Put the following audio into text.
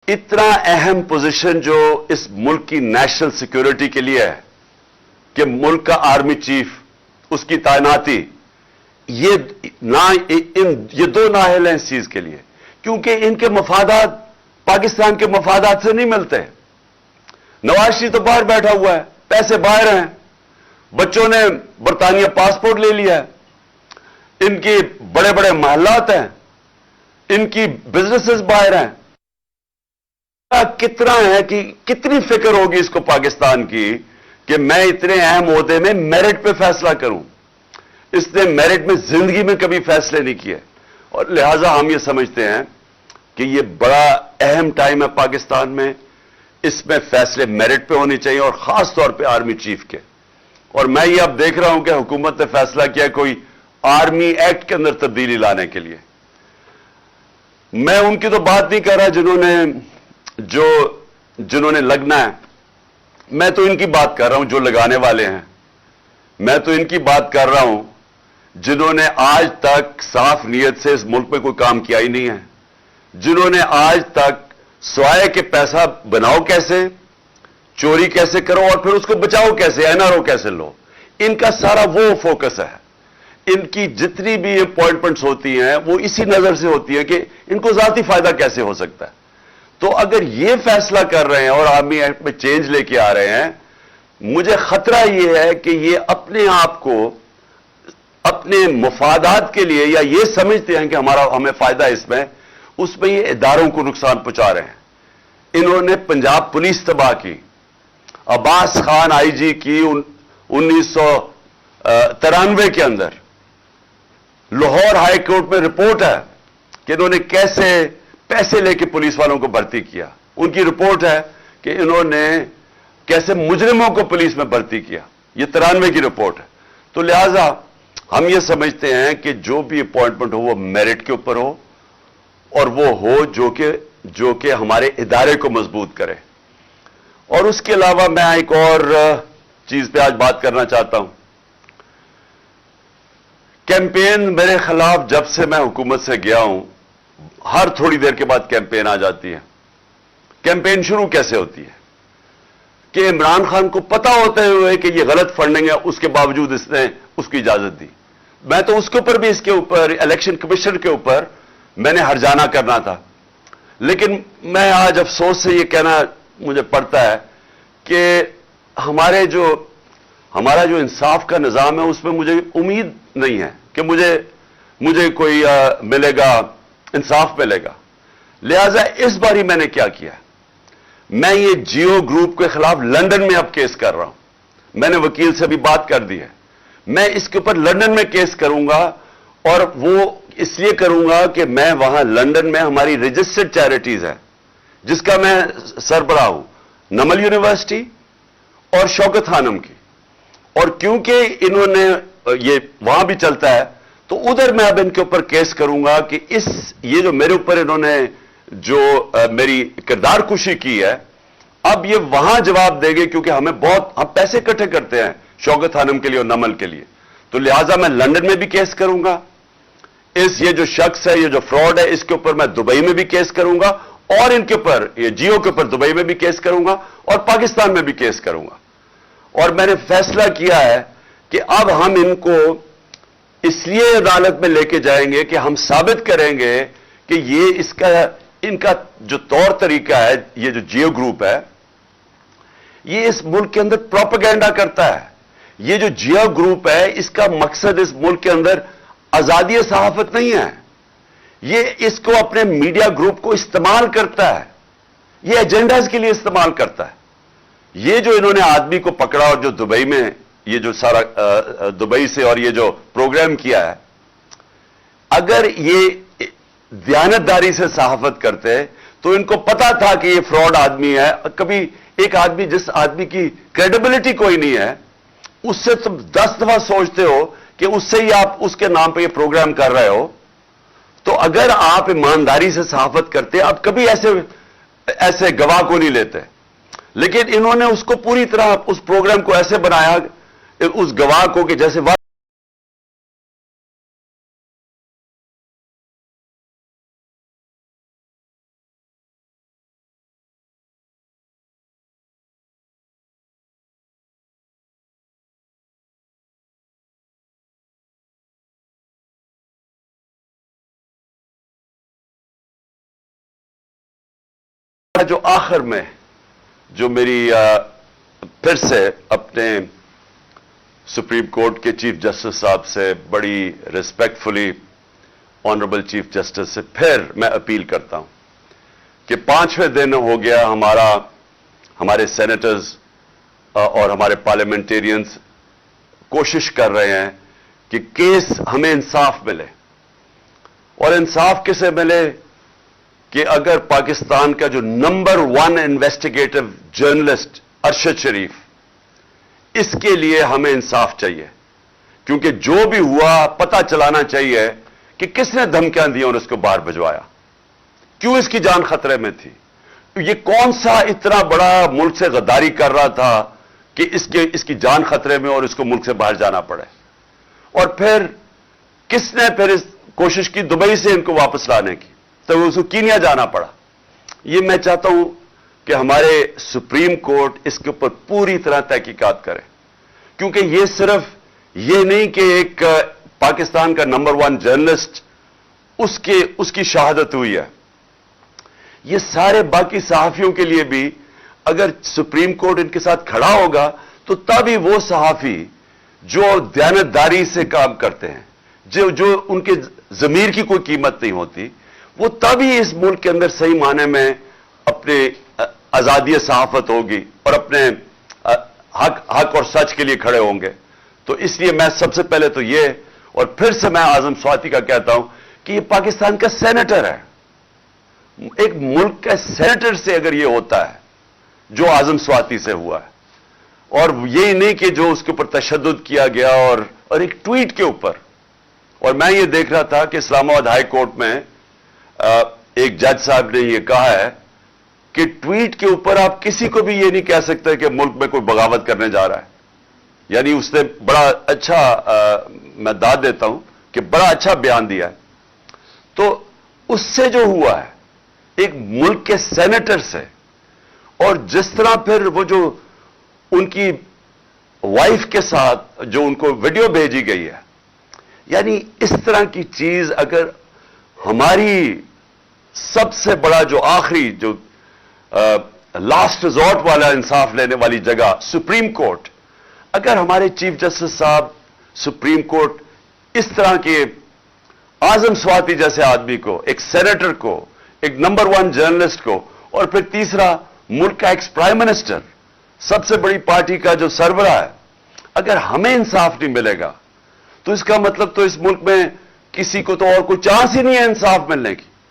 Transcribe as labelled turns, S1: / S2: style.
S1: اتنا اہم پوزیشن جو اس ملک کی نیشنل سیکیورٹی کے لیے ہے کہ ملک کا آرمی چیف، اس کی تعیناتی، یہ دو نااہل ہیں اس چیز کے لیے، کیونکہ ان کے مفادات پاکستان کے مفادات سے نہیں ملتے۔ نواز شریف تو باہر بیٹھا ہوا ہے، پیسے باہر ہیں، بچوں نے برطانیہ پاسپورٹ لے لیا ہے، ان کی بڑے بڑے محلات ہیں، ان کی بزنسز باہر ہیں۔ کتنا ہے کہ کتنی فکر ہوگی اس کو پاکستان کی کہ میں اتنے اہم عہدے میں میرٹ پہ فیصلہ کروں۔ اس نے میرٹ میں زندگی میں کبھی فیصلے نہیں کیے، اور لہذا ہم یہ سمجھتے ہیں کہ یہ بڑا اہم ٹائم ہے پاکستان میں، اس میں فیصلے میرٹ پہ ہونے چاہیے، اور خاص طور پہ آرمی چیف کے۔ اور میں یہ اب دیکھ رہا ہوں کہ حکومت نے فیصلہ کیا کوئی آرمی ایکٹ کے اندر تبدیلی لانے کے لیے۔ میں ان کی تو بات نہیں کر رہا جنہوں نے لگنا ہے، میں تو ان کی بات کر رہا ہوں جو لگانے والے ہیں۔ میں تو ان کی بات کر رہا ہوں جنہوں نے آج تک صاف نیت سے اس ملک میں کوئی کام کیا ہی نہیں ہے، جنہوں نے آج تک سوائے کہ پیسہ بناؤ کیسے، چوری کیسے کرو، اور پھر اس کو بچاؤ کیسے، NRO کیسے لو، ان کا سارا وہ فوکس ہے۔ ان کی جتنی بھی اپوائنٹمنٹس ہوتی ہیں وہ اسی نظر سے ہوتی ہیں کہ ان کو ذاتی فائدہ کیسے ہو سکتا ہے۔ تو اگر یہ فیصلہ کر رہے ہیں اور آرمی ایکٹ میں چینج لے کے آ رہے ہیں، مجھے خطرہ یہ ہے کہ یہ اپنے آپ کو اپنے مفادات کے لیے، یا یہ سمجھتے ہیں کہ ہمیں فائدہ اس میں یہ اداروں کو نقصان پہنچا رہے ہیں۔ انہوں نے پنجاب پولیس تباہ کی، عباس خان آئی جی کی 1993 کے اندر لاہور ہائی کورٹ میں رپورٹ ہے کہ انہوں نے کیسے پیسے لے کے پولیس والوں کو بھرتی کیا۔ ان کی رپورٹ ہے کہ انہوں نے کیسے مجرموں کو پولیس میں بھرتی کیا، یہ 93 کی رپورٹ ہے۔ تو لہذا ہم یہ سمجھتے ہیں کہ جو بھی اپوائنٹمنٹ ہو وہ میرٹ کے اوپر ہو، اور وہ ہو جو کہ ہمارے ادارے کو مضبوط کرے۔ اور اس کے علاوہ میں ایک اور چیز پہ آج بات کرنا چاہتا ہوں۔ کیمپین میرے خلاف جب سے میں حکومت سے گیا ہوں، ہر تھوڑی دیر کے بعد کیمپین آ جاتی ہے۔ کیمپین شروع کیسے ہوتی ہے کہ عمران خان کو پتا ہوتے ہوئے کہ یہ غلط فنڈنگ ہے، اس کے باوجود اس نے اس کی اجازت دی۔ میں تو اس کے اوپر بھی، اس کے اوپر الیکشن کمیشن کے اوپر میں نے ہرجانہ کرنا تھا، لیکن میں آج افسوس سے یہ کہنا مجھے پڑتا ہے کہ ہمارا جو انصاف کا نظام ہے اس میں مجھے امید نہیں ہے کہ مجھے کوئی ملے گا، انصاف ملے گا۔ لہذا اس باری میں نے کیا کیا، میں یہ جیو گروپ کے خلاف لندن میں اب کیس کر رہا ہوں۔ میں نے وکیل سے بھی بات کر دی ہے، میں اس کے اوپر لندن میں کیس کروں گا، اور وہ اس لیے کروں گا کہ میں وہاں لندن میں ہماری رجسٹرڈ چیریٹیز ہے جس کا میں سربراہ ہوں، نمل یونیورسٹی اور شوکت خانم کی، اور کیونکہ انہوں نے یہ وہاں بھی چلتا ہے تو ادھر میں اب ان کے اوپر کیس کروں گا کہ یہ جو میرے اوپر انہوں نے جو میری کردار کشی کی ہے، اب یہ وہاں جواب دے گے، کیونکہ ہم پیسے اکٹھے کرتے ہیں شوکت خانم کے لیے اور نمل کے لیے۔ تو لہٰذا میں لندن میں بھی کیس کروں گا، یہ جو شخص ہے، یہ جو فراڈ ہے، اس کے اوپر میں دبئی میں بھی کیس کروں گا، اور ان کے اوپر یہ جیو کے اوپر دبئی میں بھی کیس کروں گا، اور پاکستان میں بھی کیس کروں گا۔ اور میں نے فیصلہ کیا ہے کہ اب ہم ان کو اس لیے عدالت میں لے کے جائیں گے کہ ہم ثابت کریں گے کہ ان کا جو طور طریقہ ہے، یہ جو جیو گروپ ہے، یہ اس ملک کے اندر پروپیگنڈا کرتا ہے۔ یہ جو جیو گروپ ہے، اس کا مقصد اس ملک کے اندر آزادی صحافت نہیں ہے، یہ اس کو اپنے میڈیا گروپ کو استعمال کرتا ہے، یہ ایجنڈاز کے لیے استعمال کرتا ہے۔ یہ جو انہوں نے آدمی کو پکڑا اور جو دبئی میں یہ جو سارا دبئی سے اور یہ جو پروگرام کیا ہے، اگر یہ دیانتداری سے صحافت کرتے تو ان کو پتا تھا کہ یہ فراڈ آدمی ہے۔ کبھی ایک آدمی، جس آدمی کی کریڈیبلٹی کوئی نہیں ہے، اس سے تم 10 دفعہ سوچتے ہو کہ اس سے ہی آپ اس کے نام پہ یہ پروگرام کر رہے ہو۔ تو اگر آپ ایمانداری سے صحافت کرتے، آپ کبھی ایسے گواہ کو نہیں لیتے، لیکن انہوں نے اس کو پوری طرح اس پروگرام کو ایسے بنایا، اس گواہ کو، کہ جیسے جو آخر میں جو میری پھر سے اپنے سپریم کورٹ کے چیف جسٹس صاحب سے بڑی ریسپیکٹفلی آنریبل چیف جسٹس سے پھر میں اپیل کرتا ہوں کہ 5ویں دن ہو گیا ہمارے سینیٹرز اور ہمارے پارلیمنٹیرینز کوشش کر رہے ہیں کہ کیس ہمیں انصاف ملے. اور انصاف کسے ملے کہ اگر پاکستان کا جو نمبر 1 انویسٹیگیٹو جرنلسٹ ارشد شریف، اس کے لیے ہمیں انصاف چاہیے، کیونکہ جو بھی ہوا پتہ چلانا چاہیے کہ کس نے دھمکیاں دی اور اس کو باہر بھجوایا، کیوں اس کی جان خطرے میں تھی، یہ کون سا اتنا بڑا ملک سے غداری کر رہا تھا کہ اس کی جان خطرے میں اور اس کو ملک سے باہر جانا پڑے، اور پھر کس نے پھر اس کوشش کی دبئی سے ان کو واپس لانے کی تو اس کو کینیا جانا پڑا. یہ میں چاہتا ہوں کہ ہمارے سپریم کورٹ اس کے اوپر پوری طرح تحقیقات کرے، کیونکہ یہ صرف یہ نہیں کہ ایک پاکستان کا نمبر 1 جرنلسٹ اس کی شہادت ہوئی ہے، یہ سارے باقی صحافیوں کے لیے بھی اگر سپریم کورٹ ان کے ساتھ کھڑا ہوگا تو تبھی وہ صحافی جو دیانتداری سے کام کرتے ہیں، جو ان کے ضمیر کی کوئی قیمت نہیں ہوتی، وہ تبھی اس ملک کے اندر صحیح معنی میں اپنے آزادی صحافت ہوگی اور اپنے حق اور سچ کے لیے کھڑے ہوں گے. تو اس لیے میں سب سے پہلے تو یہ، اور پھر سے میں اعظم سواتی کا کہتا ہوں کہ یہ پاکستان کا سینیٹر ہے، ایک ملک کا سینیٹر سے اگر یہ ہوتا ہے جو اعظم سواتی سے ہوا ہے، اور یہ نہیں کہ جو اس کے اوپر تشدد کیا گیا اور ایک ٹویٹ کے اوپر. اور میں یہ دیکھ رہا تھا کہ اسلام آباد ہائی کورٹ میں ایک جج صاحب نے یہ کہا ہے کہ ٹویٹ کے اوپر آپ کسی کو بھی یہ نہیں کہہ سکتے کہ ملک میں کوئی بغاوت کرنے جا رہا ہے. یعنی اس نے بڑا اچھا میں داد دیتا ہوں کہ بڑا اچھا بیان دیا ہے. تو اس سے جو ہوا ہے ایک ملک کے سینیٹر سے، اور جس طرح پھر وہ جو ان کی وائف کے ساتھ جو ان کو ویڈیو بھیجی گئی ہے، یعنی اس طرح کی چیز اگر ہماری سب سے بڑا جو آخری جو لاسٹ ریزورٹ والا انصاف لینے والی جگہ سپریم کورٹ، اگر ہمارے چیف جسٹس صاحب سپریم کورٹ اس طرح کے اعظم سواتی جیسے آدمی کو، ایک سینیٹر کو، ایک نمبر 1 جرنلسٹ کو، اور پھر تیسرا ملک کا ایکس پرائم منسٹر، سب سے بڑی پارٹی کا جو سربراہ ہے، اگر ہمیں انصاف نہیں ملے گا تو اس کا مطلب تو اس ملک میں کسی کو تو اور کوئی چانس ہی نہیں ہے انصاف ملنے کی.